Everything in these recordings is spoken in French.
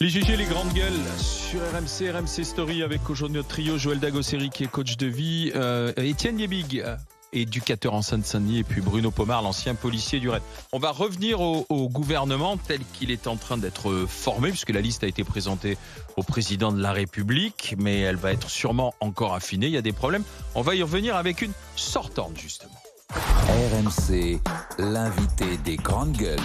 Les GG, les grandes gueules sur RMC Story avec aujourd'hui notre trio, Joël Dagosseri qui est coach de vie, Étienne Yebig, éducateur en Seine-Saint-Denis, et puis Bruno Pomar, l'ancien policier du RAID. On va revenir au gouvernement tel qu'il est en train d'être formé, puisque la liste a été présentée au président de la République, mais elle va être sûrement encore affinée, il y a des problèmes. On va y revenir avec une sortante justement. RMC, l'invité des grandes gueules.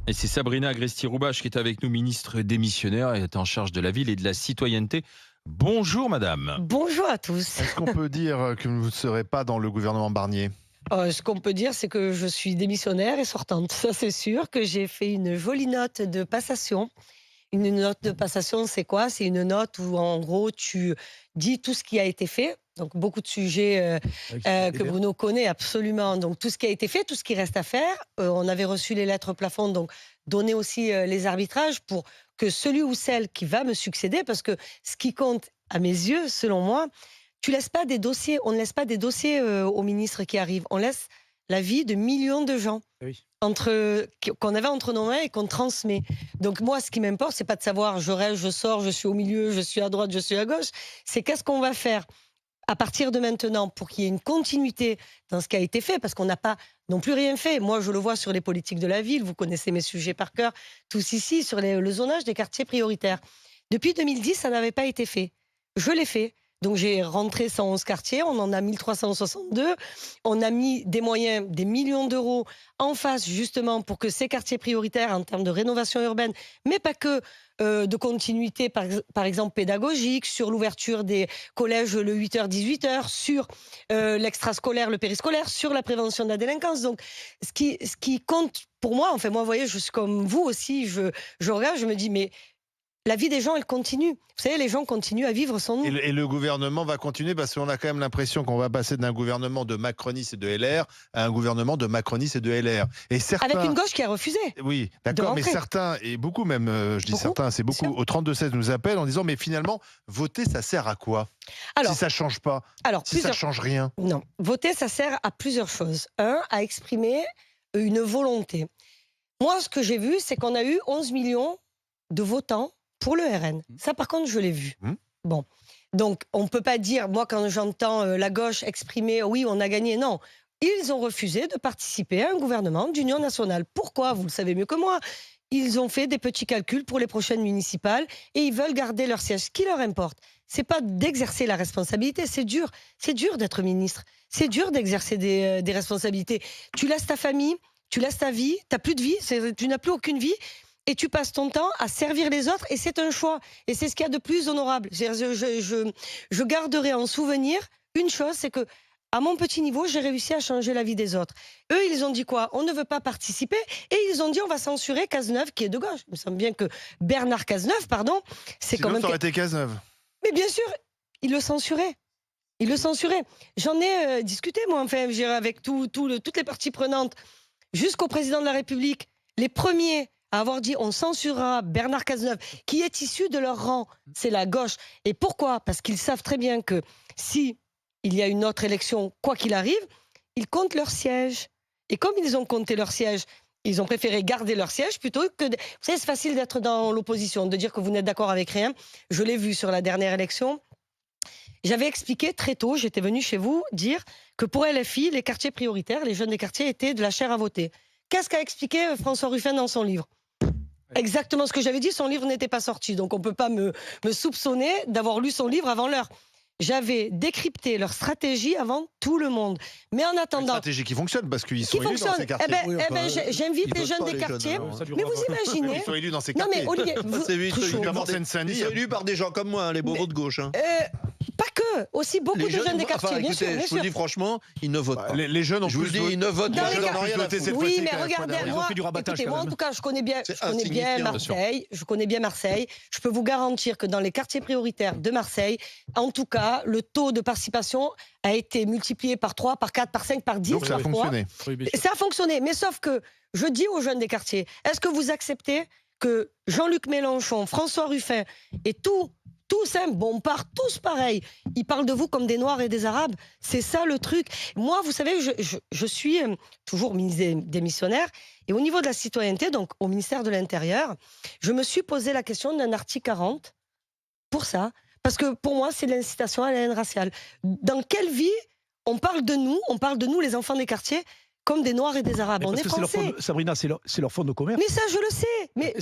Et c'est Sabrina Agresti-Roubache qui est avec nous, ministre démissionnaire et est en charge de la ville et de la citoyenneté. Bonjour madame. Bonjour à tous. Est-ce qu'on peut dire que vous ne serez pas dans le gouvernement Barnier ? Ce qu'on peut dire, c'est que je suis démissionnaire et sortante. Ça, c'est sûr, que j'ai fait une jolie note de passation. Une note de passation, c'est quoi ? C'est une note où, en gros, tu dis tout ce qui a été fait. Donc, beaucoup de sujets que Bruno connaît absolument. Donc, tout ce qui a été fait, tout ce qui reste à faire. On avait reçu les lettres plafond, donc donner aussi les arbitrages pour que celui ou celle qui va me succéder, parce que ce qui compte, à mes yeux, selon moi, tu laisses pas des dossiers, on ne laisse pas des dossiers aux ministres qui arrivent. On laisse la vie de millions de gens. Oui. Qu'on avait entre nos mains et qu'on transmet. Donc moi, ce qui m'importe, c'est pas de savoir je reste, je sors, je suis au milieu, je suis à droite, je suis à gauche. C'est qu'est-ce qu'on va faire à partir de maintenant pour qu'il y ait une continuité dans ce qui a été fait, parce qu'on n'a pas non plus rien fait. Moi, je le vois sur les politiques de la ville, vous connaissez mes sujets par cœur, tous ici, sur le zonage des quartiers prioritaires. Depuis 2010, ça n'avait pas été fait. Je l'ai fait. Donc j'ai rentré 111 quartiers, on en a 1362. On a mis des moyens, des millions d'euros en face justement pour que ces quartiers prioritaires en termes de rénovation urbaine, mais pas que, de continuité par exemple pédagogique, sur l'ouverture des collèges le 8h-18h, sur l'extrascolaire, le périscolaire, sur la prévention de la délinquance. Donc ce qui compte pour moi, enfin moi vous voyez, je suis comme vous aussi, je regarde, je me dis mais la vie des gens, elle continue. Vous savez, les gens continuent à vivre sans nous. Et le gouvernement va continuer, parce qu'on a quand même l'impression qu'on va passer d'un gouvernement de macronistes et de LR à un gouvernement de macronistes et de LR. Et certains... Avec une gauche qui a refusé. Oui, d'accord, mais certains, et beaucoup même, je dis certains, c'est beaucoup, au 32-16 nous appellent en disant, mais finalement, voter, ça sert à quoi ? Si ça ne change pas, si ça ne change rien. Non, voter, ça sert à plusieurs choses. Un, à exprimer une volonté. Moi, ce que j'ai vu, c'est qu'on a eu 11 millions de votants pour le RN. Ça, par contre, je l'ai vu. Bon. Donc, on ne peut pas dire, moi, quand j'entends la gauche exprimer « oui, on a gagné », non. Ils ont refusé de participer à un gouvernement d'union nationale. Pourquoi ? Vous le savez mieux que moi. Ils ont fait des petits calculs pour les prochaines municipales et ils veulent garder leur siège. Ce qui leur importe, c'est pas d'exercer la responsabilité. C'est dur d'être ministre. C'est dur d'exercer des responsabilités. Tu laisses ta famille, tu laisses ta vie, tu n'as plus de vie, tu n'as plus aucune vie. Et tu passes ton temps à servir les autres, et c'est un choix. Et c'est ce qu'il y a de plus honorable. Je garderai en souvenir une chose, c'est que à mon petit niveau, j'ai réussi à changer la vie des autres. Eux, ils ont dit quoi ? On ne veut pas participer, et ils ont dit on va censurer Cazeneuve, qui est de gauche. Il me semble bien que Bernard Cazeneuve, pardon, c'est sinon, quand même... ça aurait été Cazeneuve. Mais bien sûr, il le censurait. J'en ai discuté, moi, enfin, avec toutes les parties prenantes, jusqu'au président de la République, les premiers à avoir dit on censurera Bernard Cazeneuve, qui est issu de leur rang, c'est la gauche. Et pourquoi ? Parce qu'ils savent très bien que si il y a une autre élection, quoi qu'il arrive, ils comptent leur siège. Et comme ils ont compté leur siège, ils ont préféré garder leur siège plutôt que... Vous savez, c'est facile d'être dans l'opposition, de dire que vous n'êtes d'accord avec rien. Je l'ai vu sur la dernière élection. J'avais expliqué très tôt, j'étais venue chez vous, dire que pour LFI, les quartiers prioritaires, les jeunes des quartiers étaient de la chair à voter. Qu'est-ce qu'a expliqué François Ruffin dans son livre ? Exactement ce que j'avais dit, son livre n'était pas sorti. Donc on ne peut pas me soupçonner d'avoir lu son livre avant l'heure. J'avais décrypté leur stratégie avant tout le monde. Mais en attendant... Une stratégie qui fonctionne, parce qu'ils sont élus dans ces quartiers. J'invite les jeunes des quartiers. Mais vous imaginez... Ils sont élus dans ces quartiers. Non mais Olivier... Ils sont élus par des gens comme moi, les bobos de gauche. Pas que, aussi beaucoup de jeunes des quartiers, bien sûr. Je vous le dis franchement, ils ne votent pas. Les jeunes ont je vous le dis, ils ne votent pas. Oui, mais regardez, moi en tout cas, je connais bien Marseille. Je connais bien Marseille. Je peux vous garantir que dans les quartiers prioritaires de Marseille, en tout cas, le taux de participation a été multiplié par 3, par 4, par 5, par 10. Donc ça a fonctionné. Ça a fonctionné, mais sauf que je dis aux jeunes des quartiers, est-ce que vous acceptez que Jean-Luc Mélenchon, François Ruffin et tous tous, hein, bon, on part tous pareil. Ils parlent de vous comme des Noirs et des Arabes. C'est ça le truc. Moi, vous savez, je suis toujours ministre démissionnaire. Et au niveau de la citoyenneté, donc au ministère de l'Intérieur, je me suis posé la question d'un article 40 pour ça. Parce que pour moi, c'est l'incitation à la haine raciale. Dans quelle vie on parle de nous, les enfants des quartiers, comme des Noirs et des Arabes? On est français. Sabrina, c'est leur fonds de commerce. Mais ça, je le sais. Mais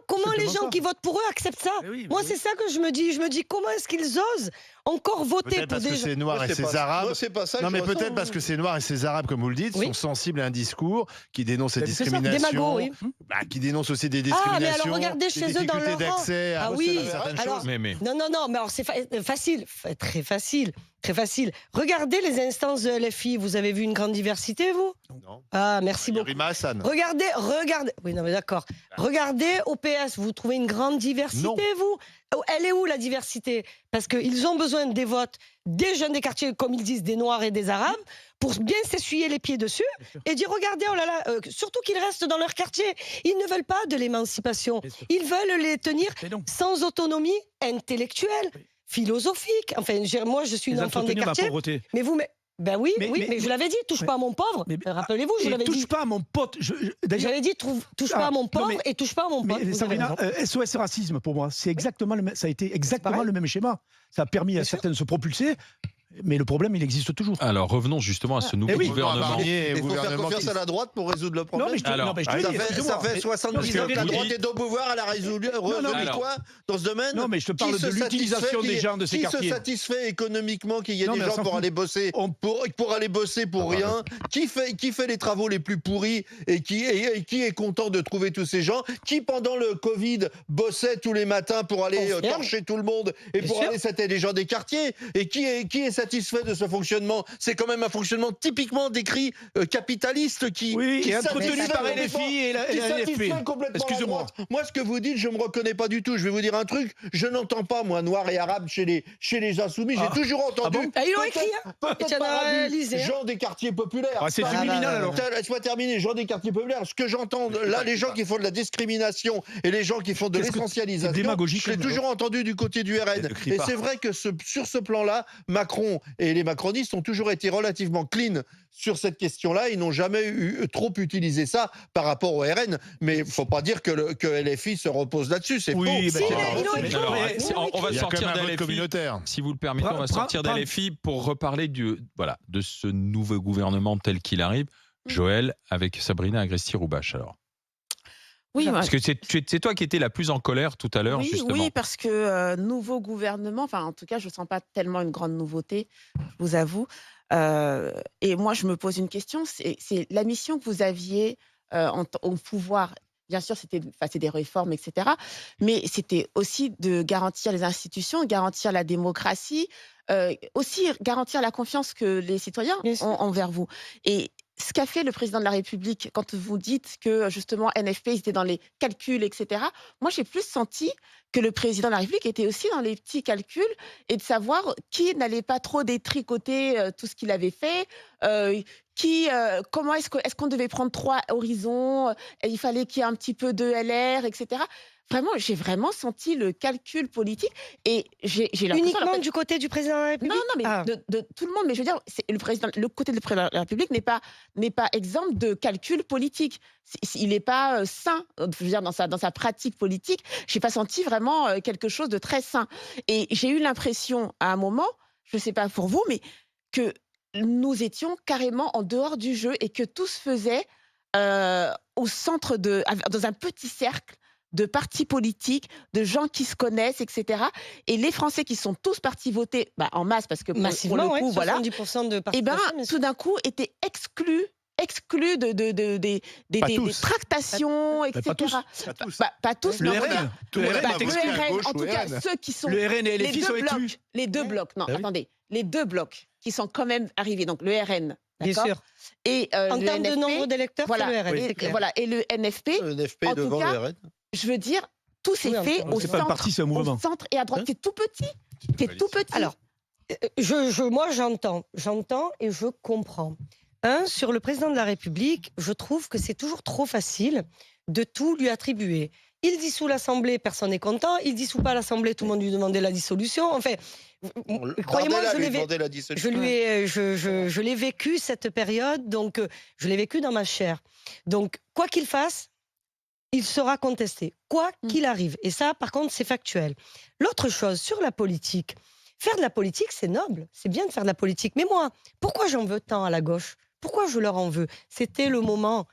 comment les gens qui votent pour eux acceptent ça? Moi, c'est ça que je me dis. Je me dis, comment est-ce qu'ils osent encore voter pour des gens? Parce que c'est Noirs et ces Arabes. C'est pas ça. Non, mais peut-être parce que ces Noirs et ces Arabes, comme vous le dites, sont sensibles à un discours qui dénonce ces discriminations, oui. qui dénonce aussi des discriminations. Ah, mais alors regardez chez eux dans leur d'accès à certaines choses. Non, mais alors c'est facile, très facile. Très facile. Regardez les instances de LFI. Vous avez vu une grande diversité, vous? Non. Ah, merci beaucoup. Rima Hassan. Regardez. Oui, non, mais d'accord. Regardez au PS. Vous trouvez une grande diversité, vous? Elle est où, la diversité? Parce qu'ils ont besoin des votes des jeunes des quartiers, comme ils disent, des Noirs et des Arabes, pour bien s'essuyer les pieds dessus et dire, regardez, oh là là, surtout qu'ils restent dans leur quartier. Ils ne veulent pas de l'émancipation. Ils veulent les tenir sans autonomie intellectuelle. Philosophique. Enfin, moi, je suis une enfant des quartiers. Mais vous, ben oui, mais je l'avais dit, touche pas à mon pauvre. Rappelez-vous, je l'avais dit. Touche pas à mon pote. J'avais dit, touche pas à mon pauvre et touche pas à mon pote. Mais Sabrina, SOS Racisme, pour moi, c'est exactement ça a été exactement le même schéma. Ça a permis à certains de se propulser. Mais le problème, il existe toujours. Alors, revenons justement à ce nouveau gouvernement. Il faut faire confiance à la droite pour résoudre le problème. Ça fait 70 ans que la droite est au pouvoir, elle a résolu quoi dans ce domaine? Non, mais je te parle de l'utilisation des gens de ces quartiers. Qui se satisfait économiquement qu'il y ait des gens pour aller bosser pour aller bosser pour rien? Qui fait les travaux les plus pourris et qui est content de trouver tous ces gens? Qui, pendant le Covid, bossait tous les matins pour aller torcher tout le monde et pour aller c'était les gens des quartiers? Et qui est satisfait de ce fonctionnement? C'est quand même un fonctionnement typiquement décrit capitaliste qui est entretenu par LFI et la NFP. Excusez-moi. Moi, ce que vous dites, je me reconnais pas du tout. Je vais vous dire un truc. Je n'entends pas, moi, Noir et Arabe chez les Insoumis. J'ai toujours entendu. Ils l'ont écrit, hein? Gens des quartiers populaires. C'est subliminal, alors. Laisse-moi terminer. Gens des quartiers populaires. Ce que j'entends là, les gens qui font de la discrimination et les gens qui font de l'essentialisation, je l'ai toujours entendu du côté du RN. Et c'est vrai que sur ce plan-là, Macron et les macronistes ont toujours été relativement clean sur cette question-là. Ils n'ont jamais trop utilisé ça par rapport au RN. Mais il ne faut pas dire que LFI se repose là-dessus. C'est faux. On va sortir d'LFI communautaire. Si vous le permettez, on va sortir d'LFI pour reparler de ce nouveau gouvernement tel qu'il arrive. Joël, avec Sabrina Agresti-Roubache, alors. Oui, parce que c'est toi qui étais la plus en colère tout à l'heure, justement. Oui, parce que nouveau gouvernement, enfin en tout cas, je ne sens pas tellement une grande nouveauté, je vous avoue. Et moi, je me pose une question, c'est la mission que vous aviez au pouvoir. Bien sûr, c'était des réformes, etc. Mais c'était aussi de garantir les institutions, garantir la démocratie, aussi garantir la confiance que les citoyens ont envers vous. Et ce qu'a fait le président de la République, quand vous dites que justement NFP, ils étaient dans les calculs, etc., moi j'ai plus senti que le président de la République était aussi dans les petits calculs et de savoir qui n'allait pas trop détricoter tout ce qu'il avait fait, comment est-ce qu'on devait prendre 3 horizons, il fallait qu'il y ait un petit peu de LR, etc. Vraiment, j'ai vraiment senti le calcul politique et j'ai l'impression... Uniquement du côté du président de la République? Non, mais de tout le monde. Mais je veux dire, le côté du président de la République n'est pas exempt de calcul politique. Il n'est pas sain, je veux dire, dans sa pratique politique. Je n'ai pas senti vraiment quelque chose de très sain. Et j'ai eu l'impression, à un moment, je ne sais pas pour vous, mais que nous étions carrément en dehors du jeu et que tout se faisait au centre dans un petit cercle de partis politiques, de gens qui se connaissent, etc. Et les Français qui sont tous partis voter en masse, parce que pour le coup, voilà, 70% de partis, tout d'un coup, étaient exclus des tractations, etc. Pas tous. Le RN. En tout cas, ceux qui sont... Le RN et LFI sont exclus. Les deux blocs. Non, attendez. Les deux blocs qui sont quand même arrivés. Donc, le RN, bien sûr. Et en termes de nombre d'électeurs, c'est le RN. Voilà. Et le NFP, le NFP devant le RN. Je veux dire, tout s'est fait au centre et à droite. C'est tout petit. C'est tout petit. Alors, moi, j'entends et je comprends. Sur le président de la République, je trouve que c'est toujours trop facile de tout lui attribuer. Il dissout l'Assemblée, personne n'est content. Il dissout pas l'Assemblée, tout le monde lui demandait la dissolution. Enfin, croyez-moi, je l'ai vécu cette période, donc je l'ai vécu dans ma chair. Donc, quoi qu'il fasse, il sera contesté, quoi qu'il arrive. Et ça, par contre, c'est factuel. L'autre chose, sur la politique, faire de la politique, c'est noble. C'est bien de faire de la politique. Mais moi, pourquoi j'en veux tant à la gauche? Pourquoi je leur en veux? C'était le moment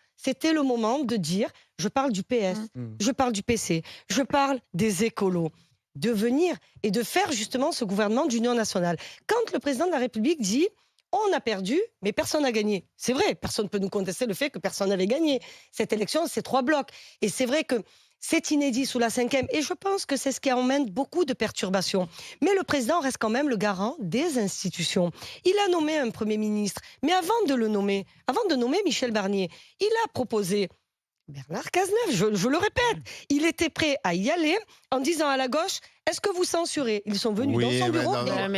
de dire, je parle du PS, je parle du PC, je parle des écolos, de venir et de faire justement ce gouvernement d'union nationale. Quand le président de la République dit, on a perdu, mais personne n'a gagné. C'est vrai, personne ne peut nous contester le fait que personne n'avait gagné. Cette élection, c'est 3 blocs. Et c'est vrai que c'est inédit sous la 5e. Et je pense que c'est ce qui emmène beaucoup de perturbations. Mais le président reste quand même le garant des institutions. Il a nommé un Premier ministre. Mais avant de nommer Michel Barnier, il a proposé Bernard Cazeneuve, je le répète. Il était prêt à y aller en disant à la gauche, est-ce que vous censurez? Ils sont venus dans son bureau.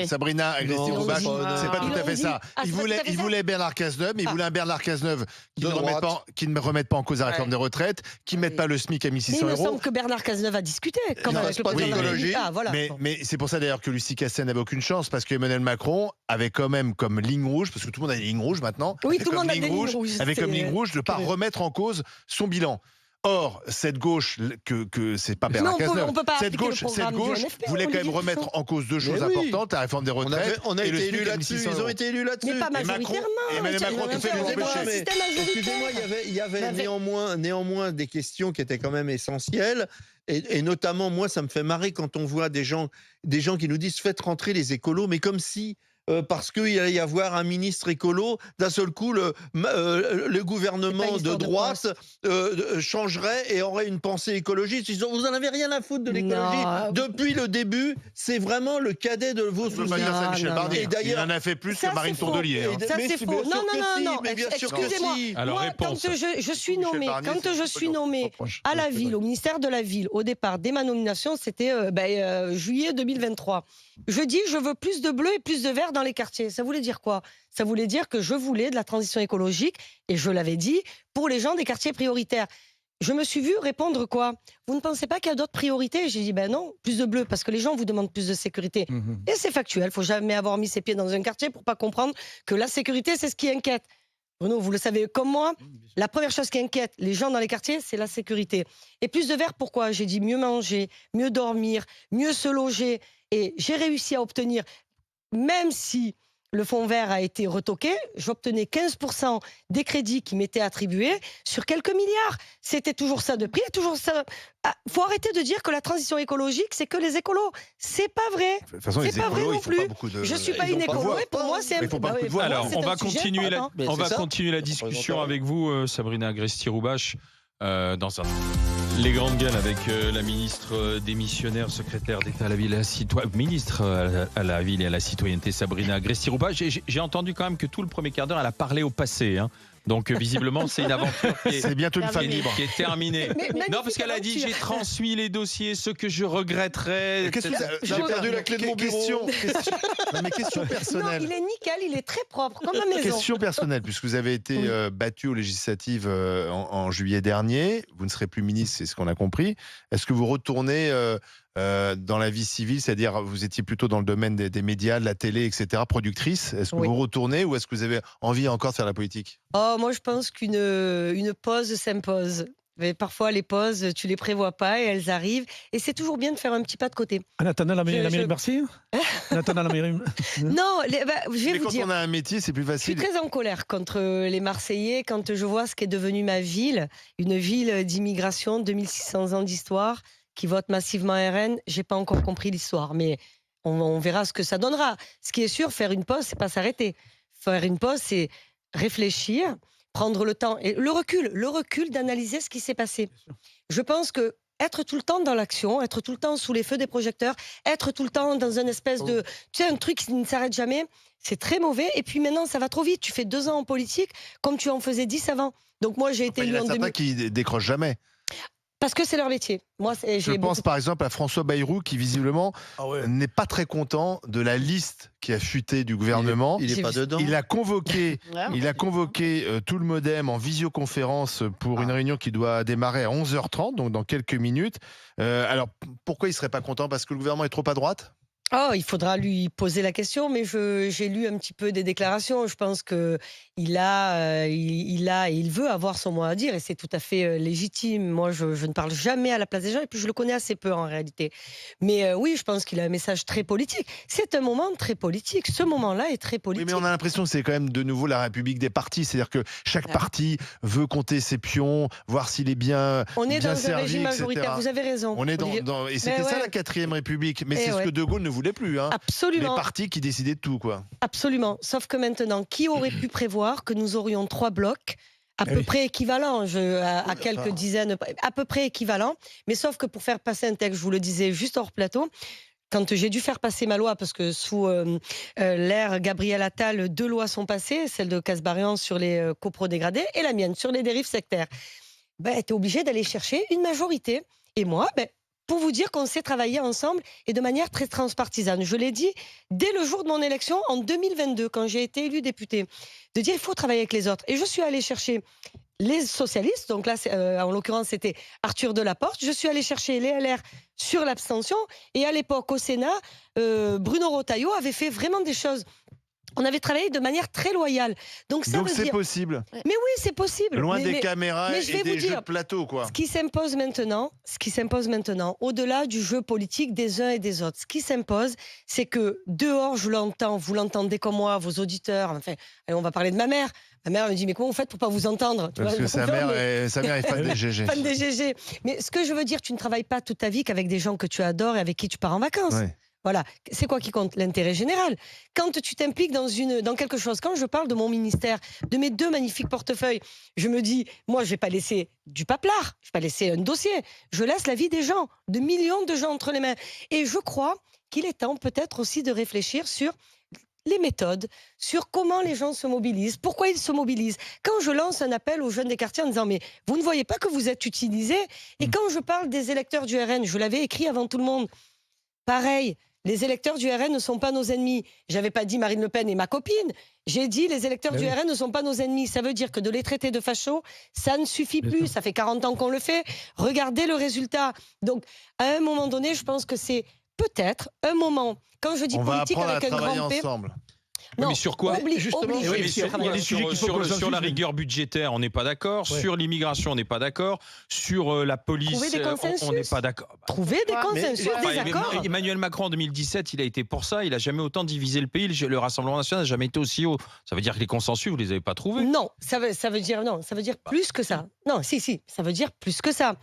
Sabrina Agresti-Roubache, c'est pas tout à fait ça. Il voulait Bernard Cazeneuve, mais il voulait un Bernard Cazeneuve qui ne remette pas en cause la réforme des retraites, qui ne mette pas le SMIC à 1 600 €. Il me semble que Bernard Cazeneuve a discuté quand même avec le président de la République. Mais c'est pour ça d'ailleurs que Lucie Castel n'avait aucune chance, parce qu'Emmanuel Macron avait quand même comme ligne rouge, parce que tout le monde a des lignes rouges maintenant, oui, tout le monde a des lignes rouges. Avait comme ligne rouge de ne pas remettre en cause son bilan. Or, cette gauche, que c'est pas Bernard Cazeneuve, cette gauche voulait quand même remettre en cause 2 choses importantes, la réforme des retraites. On a été élus là-dessus, ils ont été élus là-dessus. Mais pas majoritairement. Emmanuel Macron tout fait pour empêcher. Excusez-moi, il y avait néanmoins des questions qui étaient quand même essentielles. Et notamment, moi, ça me fait marrer quand on voit des gens qui nous disent « faites rentrer les écolos », mais comme si... parce qu'il allait y avoir un ministre écolo, d'un seul coup, le gouvernement de droite changerait et aurait une pensée écologiste. Vous n'en avez rien à foutre de l'écologie. Depuis le début, c'est vraiment le cadet de vos soucis. Il en a fait plus que Marine Tourdelier. Ça, c'est faux. Non. Excusez-moi. Moi, quand je suis nommée à la ville, au ministère de la Ville, au départ, dès ma nomination, c'était juillet 2023. Je dis, je veux plus de bleu et plus de vert dans les quartiers. Ça voulait dire quoi? Ça voulait dire que je voulais de la transition écologique, et je l'avais dit, pour les gens des quartiers prioritaires. Je me suis vue répondre quoi? Vous ne pensez pas qu'il y a d'autres priorités? J'ai dit, ben non, plus de bleu, parce que les gens vous demandent plus de sécurité. Et c'est factuel, il ne faut jamais avoir mis ses pieds dans un quartier pour ne pas comprendre que la sécurité, c'est ce qui inquiète. Bruno, vous le savez comme moi, la première chose qui inquiète les gens dans les quartiers, c'est la sécurité. Et plus de vert, pourquoi? J'ai dit mieux manger, mieux dormir, mieux se loger. Et j'ai réussi à obtenir, même si le fonds vert a été retoqué, j'obtenais 15% des crédits qui m'étaient attribués sur quelques milliards. C'était toujours ça de prix, toujours ça. Faut arrêter de dire que la transition écologique, c'est que les écolos. C'est pas vrai. De toute façon, c'est pas vrai non plus. Je suis pas une écolo et pour moi, c'est un peu. Alors, on va continuer la discussion avec vous, Sabrina Agresti-Roubache, dans ça. Les grandes gueules avec la ministre démissionnaire, secrétaire d'État à la ville et à la ministre à la ville et à la citoyenneté, Sabrina Agresti-Roubache. J'ai entendu quand même que tout le premier quart d'heure, elle a parlé au passé. Donc visiblement, c'est une aventure c'est bientôt une femme libre qui est terminée. Non, parce qu'elle a dit j'ai transmis les dossiers, ceux que je regretterais. J'ai perdu la clé de mon bureau. Question personnelle. Non, il est nickel, il est très propre, comme ma maison. Question personnelle, puisque vous avez été battu aux législatives en juillet dernier, vous ne serez plus ministre, c'est ce qu'on a compris. Est-ce que vous retournez dans la vie civile, c'est-à-dire vous étiez plutôt dans le domaine des médias, de la télé, etc., productrice. Est-ce que vous retournez ou est-ce que vous avez envie encore de faire la politique? Moi, je pense qu'une pause s'impose. Mais parfois, les pauses, tu les prévois pas et elles arrivent. Et c'est toujours bien de faire un petit pas de côté. En attendant la mairie de Marseille. En attendant la mairie. Non, je vais vous dire. Quand on a un métier, c'est plus facile. Je suis très en colère contre les Marseillais quand je vois ce qu'est devenue ma ville, une ville d'immigration, 2600 ans d'histoire, qui vote massivement RN. J'ai pas encore compris l'histoire, mais on verra ce que ça donnera. Ce qui est sûr, faire une pause, c'est pas s'arrêter. Faire une pause, c'est réfléchir, prendre le temps et le recul d'analyser ce qui s'est passé. Je pense que être tout le temps dans l'action, être tout le temps sous les feux des projecteurs, être tout le temps dans une espèce de... Tu sais, un truc qui ne s'arrête jamais, c'est très mauvais. Et puis maintenant, ça va trop vite. Tu fais 2 ans en politique comme tu en faisais 10 avant. Donc moi, j'ai été élue en 2000. Il y en a certains qui décrochent jamais. Parce que c'est leur métier. Moi, Je pense par exemple à François Bayrou qui visiblement n'est pas très content de la liste qui a fuité du gouvernement. Il n'est pas dedans. Il a convoqué, tout le MoDem en visioconférence pour une réunion qui doit démarrer à 11h30, donc dans quelques minutes. Alors pourquoi il ne serait pas content? Parce que le gouvernement est trop à droite? Oh, il faudra lui poser la question, mais j'ai lu un petit peu des déclarations. Je pense que il veut avoir son mot à dire et c'est tout à fait légitime. Moi, je ne parle jamais à la place des gens et puis je le connais assez peu en réalité. Mais oui, je pense qu'il a un message très politique. C'est un moment très politique. Ce moment-là est très politique. Oui, mais on a l'impression que c'est quand même de nouveau la République des partis. C'est-à-dire que chaque parti veut compter ses pions, voir s'il est bien servi, on est dans etc. un régime majoritaire. Vous avez raison. On est et c'était ça la 4e République. Mais c'est ce que De Gaulle ne voulait plus. Hein. Absolument. Les partis qui décidaient de tout, quoi. Absolument. Sauf que maintenant, qui aurait pu prévoir que nous aurions 3 blocs à peu près équivalents, à quelques dizaines, à peu près équivalents. Mais sauf que pour faire passer un texte, je vous le disais juste hors plateau, quand j'ai dû faire passer ma loi, parce que sous l'ère Gabriel Attal, 2 lois sont passées, celle de Kasbarian sur les coprodégradés et la mienne sur les dérives sectaires. Tu es obligé d'aller chercher une majorité. Et moi, pour vous dire qu'on sait travailler ensemble et de manière très transpartisane. Je l'ai dit dès le jour de mon élection en 2022, quand j'ai été élue députée, de dire il faut travailler avec les autres. Et je suis allée chercher les socialistes, donc là, en l'occurrence, c'était Arthur Delaporte. Je suis allée chercher les LR sur l'abstention. Et à l'époque, au Sénat, Bruno Retailleau avait fait vraiment des choses. On avait travaillé de manière très loyale. Donc c'est possible. Mais oui, c'est possible. Loin des caméras mais et des jeux de plateau, quoi. Ce qui s'impose maintenant, au-delà du jeu politique des uns et des autres, ce qui s'impose, c'est que dehors, je l'entends, vous l'entendez comme moi, vos auditeurs. Enfin, allez, on va parler de ma mère. Ma mère me dit, mais comment vous faites pour pas vous entendre? Parce que sa mère est fan des GG. Fan des GG. Mais ce que je veux dire, tu ne travailles pas toute ta vie qu'avec des gens que tu adores et avec qui tu pars en vacances. Ouais. Voilà, c'est quoi qui compte? L'intérêt général. Quand tu t'impliques dans quelque chose, quand je parle de mon ministère, de mes 2 magnifiques portefeuilles, je me dis, moi, je vais pas laisser du paplard, je vais pas laisser un dossier. Je laisse la vie des gens, de millions de gens entre les mains. Et je crois qu'il est temps peut-être aussi de réfléchir sur les méthodes, sur comment les gens se mobilisent, pourquoi ils se mobilisent. Quand je lance un appel aux jeunes des quartiers en disant, mais vous ne voyez pas que vous êtes utilisés? Et quand je parle des électeurs du RN, je l'avais écrit avant tout le monde, pareil. Les électeurs du RN ne sont pas nos ennemis. J'avais pas dit Marine Le Pen est ma copine. J'ai dit les électeurs du RN ne sont pas nos ennemis. Ça veut dire que de les traiter de fachos, ça ne suffit plus. Ça fait 40 ans qu'on le fait. Regardez le résultat. Donc, à un moment donné, je pense que c'est peut-être un moment. Quand je dis politique avec un grand P. Ensemble. Non, mais sur quoi? Justement, sur la rigueur budgétaire, on n'est pas d'accord. Sur l'immigration, on n'est pas d'accord. Sur la police, on n'est pas d'accord. Trouver des consensus, des accords. Emmanuel Macron, en 2017, il a été pour ça. Il n'a jamais autant divisé le pays. Le Rassemblement national n'a jamais été aussi haut. Ça veut dire que les consensus, vous ne les avez pas trouvés? Non, ça veut dire plus que ça. Non, ça veut dire plus que ça.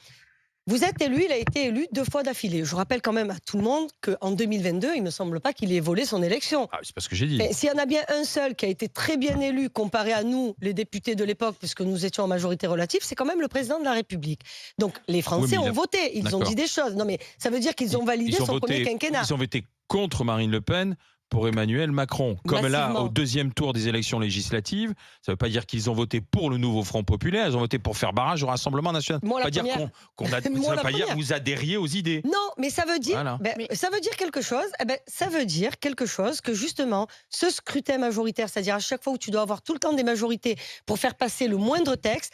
Vous êtes élu, il a été élu 2 fois d'affilée. Je rappelle quand même à tout le monde qu'en 2022, il ne me semble pas qu'il ait volé son élection. Ah, c'est pas ce que j'ai dit. S'il y en a bien un seul qui a été très bien élu comparé à nous, les députés de l'époque, puisque nous étions en majorité relative, c'est quand même le président de la République. Donc les Français ont voté, ils ont dit des choses. Non mais ça veut dire qu'ils ont validé son premier quinquennat. Ils ont voté contre Marine Le Pen pour Emmanuel Macron. Comme là, au 2e tour des élections législatives, ça ne veut pas dire qu'ils ont voté pour le nouveau Front Populaire, ils ont voté pour faire barrage au Rassemblement national. Ça ne veut pas dire que vous adhériez aux idées. Non, mais ça veut dire, ça veut dire quelque chose. Ça veut dire quelque chose que justement, ce scrutin majoritaire, c'est-à-dire à chaque fois où tu dois avoir tout le temps des majorités pour faire passer le moindre texte,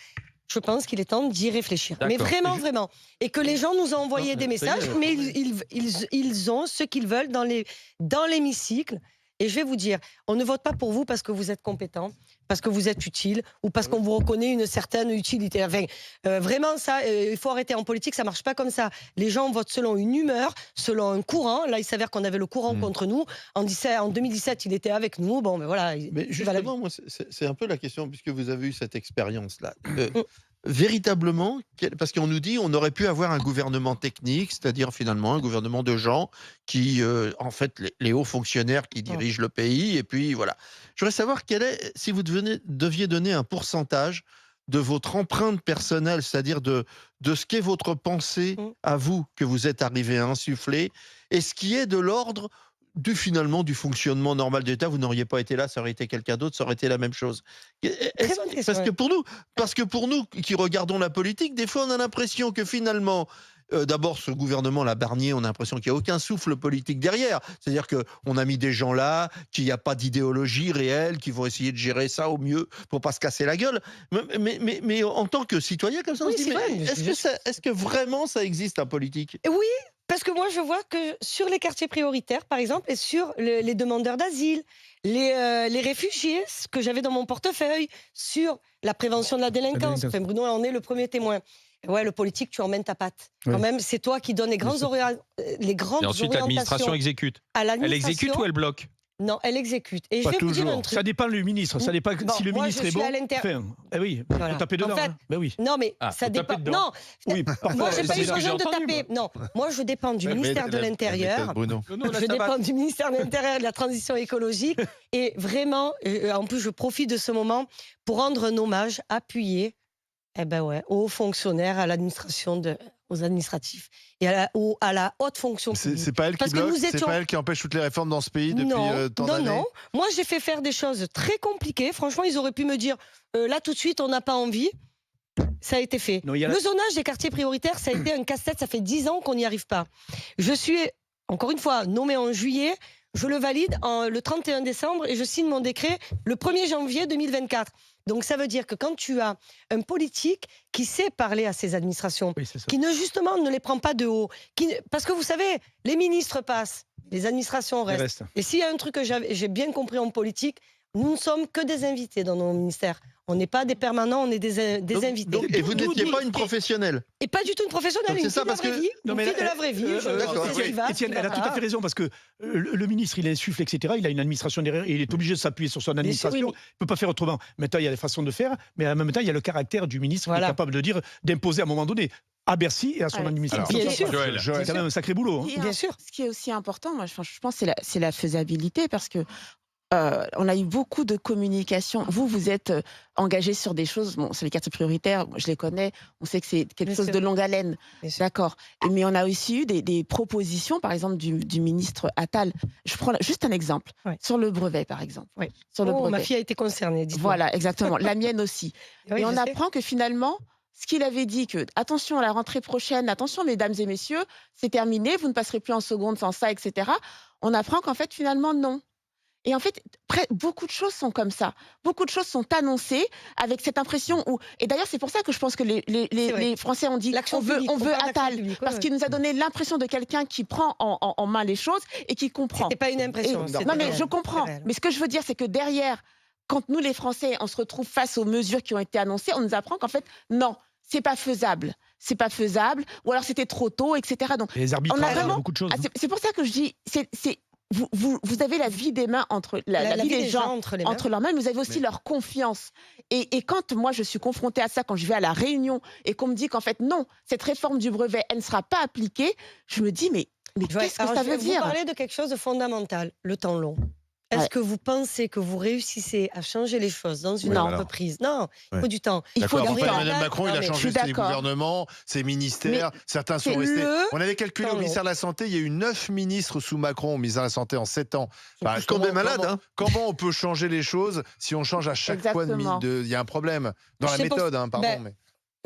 je pense qu'il est temps d'y réfléchir. Mais vraiment, vraiment. Et que les gens nous ont envoyé des messages, mais ils ont ce qu'ils veulent dans l'hémicycle. Et je vais vous dire, on ne vote pas pour vous parce que vous êtes compétent, parce que vous êtes utile, ou parce qu'on vous reconnaît une certaine utilité. Enfin, vraiment, ça, il faut arrêter. En politique, ça ne marche pas comme ça. Les gens votent selon une humeur, selon un courant. Là, il s'avère qu'on avait le courant contre nous. En 2017, il était avec nous. Bon, voilà. Mais justement, moi, c'est un peu la question, puisque vous avez eu cette expérience-là. Véritablement, parce qu'on nous dit on aurait pu avoir un gouvernement technique, c'est-à-dire finalement un gouvernement de gens qui, en fait, les hauts fonctionnaires qui dirigent le pays, et puis voilà. Je voudrais savoir si vous deviez donner un pourcentage de votre empreinte personnelle, c'est-à-dire de ce qu'est votre pensée à vous, que vous êtes arrivé à insuffler, et ce qui est de l'ordre finalement du fonctionnement normal de l'État. Vous n'auriez pas été là, ça aurait été quelqu'un d'autre, ça aurait été la même chose. Parce que pour nous qui regardons la politique, des fois on a l'impression que finalement, d'abord ce gouvernement-là, Barnier, on a l'impression qu'il n'y a aucun souffle politique derrière. C'est-à-dire qu'on a mis des gens là, qu'il n'y a pas d'idéologie réelle, qui vont essayer de gérer ça au mieux pour pas se casser la gueule. Mais en tant que citoyen comme ça, on se dit, est-ce que vraiment ça existe en politique? Oui. Parce que moi, je vois que sur les quartiers prioritaires, par exemple, et sur les demandeurs d'asile, les réfugiés, ce que j'avais dans mon portefeuille, sur la prévention de la délinquance. Enfin, Bruno en est le premier témoin. Ouais, le politique, tu emmènes ta patte. Oui. Quand même, c'est toi qui donnes les grandes orientations. Et ensuite, l'administration exécute. Elle exécute ou elle bloque? Non, elle exécute. Et Pas je vais vous dire toujours. un truc. Ça dépend du ministre. Ça dépend si le moi, ministre je est suis bon. à l'intérieur. Oui, Voilà. faut taper dedans. En fait, hein. Ben oui. Non, mais Ah, ça faut taper dépend. dedans. Non, Oui, moi, j'ai pas eu c'est ce que besoin j'ai de entendu, taper. Non, moi, je dépends du ministère de l'Intérieur. Bruno. Je dépends du ministère de l'Intérieur et de la Transition écologique. Et vraiment, en plus, je profite de ce moment pour rendre un hommage appuyé aux fonctionnaires, à l'administration, aux administratifs et à la haute fonction publique. C'est pas elle qui bloque, c'est pas elle qui empêche toutes les réformes dans ce pays depuis tant d'années. Non. Moi, j'ai fait faire des choses très compliquées. Franchement, ils auraient pu me dire, là, tout de suite, on n'a pas envie. Ça a été fait. Non, Le zonage des quartiers prioritaires, ça a été un casse-tête. Ça fait 10 ans qu'on n'y arrive pas. Je suis, encore une fois, nommée en juillet. Je le valide le 31 décembre et je signe mon décret le 1er janvier 2024. Donc ça veut dire que quand tu as un politique qui sait parler à ses administrations, qui justement ne les prend pas de haut, parce que vous savez, les ministres passent, les administrations restent. Et s'il y a un truc que j'ai bien compris en politique, nous ne sommes que des invités dans nos ministères. On n'est pas des permanents, on est des invités. Et vous n'étiez pas une professionnelle? Et pas du tout une professionnelle, une fille de la vraie vie. Une fille de la vraie vie. Étienne, elle a tout à fait raison, parce que le ministre, il insuffle, etc. Il a une administration derrière, et il est obligé de s'appuyer sur son administration. Il ne peut pas faire autrement. Maintenant, il y a des façons de faire, mais en même temps, il y a le caractère du ministre qui est capable de dire, d'imposer à un moment donné, à Bercy et à son administration. Bien sûr. C'est quand même un sacré boulot. Bien sûr. Ce qui est aussi important, moi, je pense, c'est la faisabilité, parce que on a eu beaucoup de communication. Vous êtes engagé sur des choses. Bon, c'est les quartiers prioritaires, je les connais. On sait que c'est quelque chose de longue haleine. D'accord. Mais on a aussi eu des propositions, par exemple, du ministre Attal. Je prends juste un exemple. Sur le brevet, par exemple. Sur le brevet. Ma fille a été concernée. Voilà, exactement. La mienne aussi. Et on apprend que finalement, ce qu'il avait dit, que attention à la rentrée prochaine, attention mesdames et messieurs, c'est terminé, vous ne passerez plus en seconde sans ça, etc. On apprend qu'en fait, finalement, non. Et en fait, beaucoup de choses sont comme ça. Beaucoup de choses sont annoncées avec cette impression où... Et d'ailleurs, c'est pour ça que je pense que les Français ont dit on veut Attal, parce qu'il nous a donné l'impression de quelqu'un qui prend en main les choses et qui comprend. C'était pas une impression. Non, mais je comprends. Mais ce que je veux dire, c'est que derrière, quand nous, les Français, on se retrouve face aux mesures qui ont été annoncées, on nous apprend qu'en fait, non, c'est pas faisable. C'est pas faisable, ou alors c'était trop tôt, etc. Donc, les arbitrages, beaucoup de choses. C'est pour ça que je dis... Vous avez la vie des mains la vie des gens entre leurs mains, mais vous avez aussi leur confiance. Et quand moi je suis confrontée à ça, quand je vais à la Réunion et qu'on me dit qu'en fait non, cette réforme du brevet, elle ne sera pas appliquée, je me dis mais qu'est-ce que ça veut dire? Vous parlez de quelque chose de fondamental, le temps long. Est-ce que vous pensez que vous réussissez à changer les choses dans une entreprise? Non, il faut du temps. Il faut du temps. Emmanuel Macron, il a changé ses gouvernements, ses ministères. Certains sont restés. On avait calculé au ministère de la Santé, il y a eu 9 ministres sous Macron au ministère de la Santé en 7 ans. Comment on peut changer les choses si on change à chaque fois il y a un problème dans la méthode, pardon.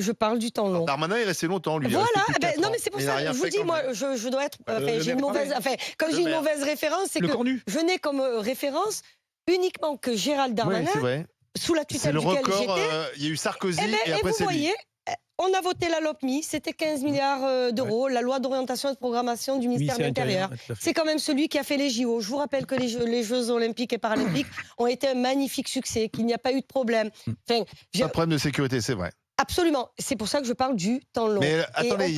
Je parle du temps long. Darmanin est resté longtemps, lui. Voilà, non mais c'est pour ça que je vous dis, moi, je dois être. J'ai une mauvaise. Quand j'ai une mauvaise référence, c'est que je n'ai comme référence uniquement que Gérald Darmanin, sous la tutelle duquel j'étais. Il y a eu Sarkozy et vous après c'est lui. voyez, on a voté la LOPMI, c'était 15 milliards d'euros, la loi d'orientation et de programmation du ministère de l'Intérieur. C'est quand même celui qui a fait les JO. Je vous rappelle que les Jeux olympiques et paralympiques ont été un magnifique succès, qu'il n'y a pas eu de problème. Pas de problème de sécurité, c'est vrai. Absolument. C'est pour ça que je parle du temps long. Mais attendez, il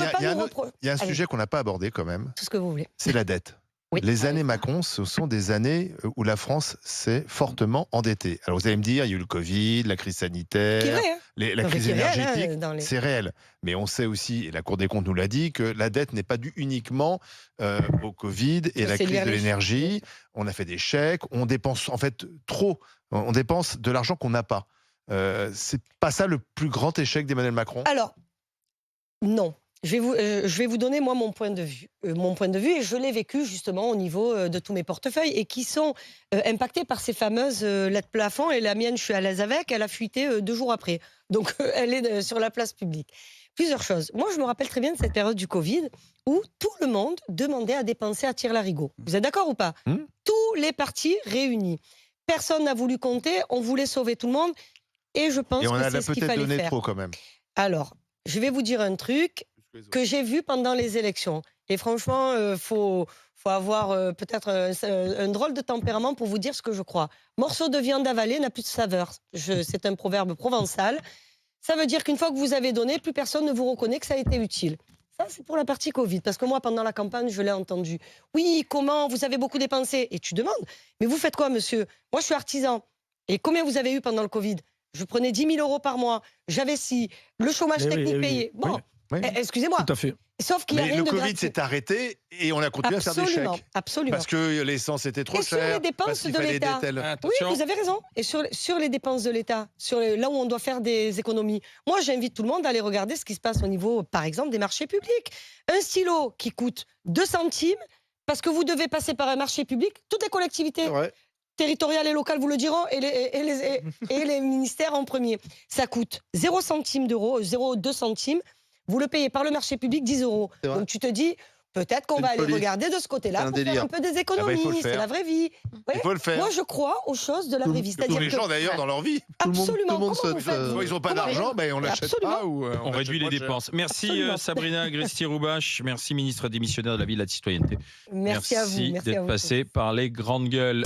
y a un sujet qu'on n'a pas abordé quand même. Tout ce que vous voulez. C'est la dette. Oui. Les années Macron, ce sont des années où la France s'est fortement endettée. Alors vous allez me dire, il y a eu le Covid, la crise sanitaire, la crise énergétique, c'est réel. Mais on sait aussi, et la Cour des comptes nous l'a dit, que la dette n'est pas due uniquement au Covid et la crise de l'énergie. On a fait des chèques, on dépense en fait trop. On dépense de l'argent qu'on n'a pas. C'est pas ça le plus grand échec d'Emmanuel Macron? Alors, non. Je vais vous donner, moi, mon point de vue. Mon point de vue, et je l'ai vécu justement au niveau de tous mes portefeuilles et qui sont impactés par ces fameuses lettres plafond. Et la mienne, je suis à l'aise avec, elle a fuité 2 jours après. Donc, elle est sur la place publique. Plusieurs choses. Moi, je me rappelle très bien de cette période du Covid où tout le monde demandait à dépenser à tire-larigot. Vous êtes d'accord ou pas? Tous les partis réunis. Personne n'a voulu compter, on voulait sauver tout le monde. Et je pense Et on que en a c'est ce qu'il peut-être fallait donné faire. trop quand même. Alors, je vais vous dire un truc que j'ai vu pendant les élections. Et franchement, faut avoir peut-être un drôle de tempérament pour vous dire ce que je crois. Morceau de viande avalée n'a plus de saveur. C'est un proverbe provençal. Ça veut dire qu'une fois que vous avez donné, plus personne ne vous reconnaît que ça a été utile. Ça, c'est pour la partie Covid. Parce que moi, pendant la campagne, je l'ai entendu. Oui, comment? Vous avez beaucoup dépensé. Et tu demandes, mais vous faites quoi, monsieur? Moi, je suis artisan. Et combien vous avez eu pendant le Covid? Je prenais 10 000 euros par mois. J'avais le chômage technique payé. Bon, excusez-moi. Tout à fait. Sauf qu'il y a Mais rien le de Covid gratuit. s'est arrêté et on a continué à faire des chèques. Absolument. Parce que l'essence était trop Et sur chère. les dépenses parce qu'il de fallait l'État. des tels- Oui, vous avez raison. Et sur les dépenses de l'État, là où on doit faire des économies, moi, j'invite tout le monde à aller regarder ce qui se passe au niveau, par exemple, des marchés publics. Un stylo qui coûte 2 centimes, parce que vous devez passer par un marché public, toutes les collectivités territoriales et locales vous le diront, et les ministères en premier. Ça coûte 0 centime d'euros, 0,2 centimes. Vous le payez par le marché public 10 euros. Donc tu te dis, peut-être qu'on va aller regarder de ce côté-là pour faire un peu des économies. C'est la vraie vie. Il faut le faire. Moi, je crois aux choses de la vraie vie. Tous les gens d'ailleurs dans leur vie. Absolument. Ils n'ont pas d'argent, on n'achète pas. On réduit les dépenses. Merci Sabrina Agresti-Roubache. Merci ministre démissionnaire de la Ville et de la Citoyenneté. Merci à vous. Merci d'être passé par les grandes gueules.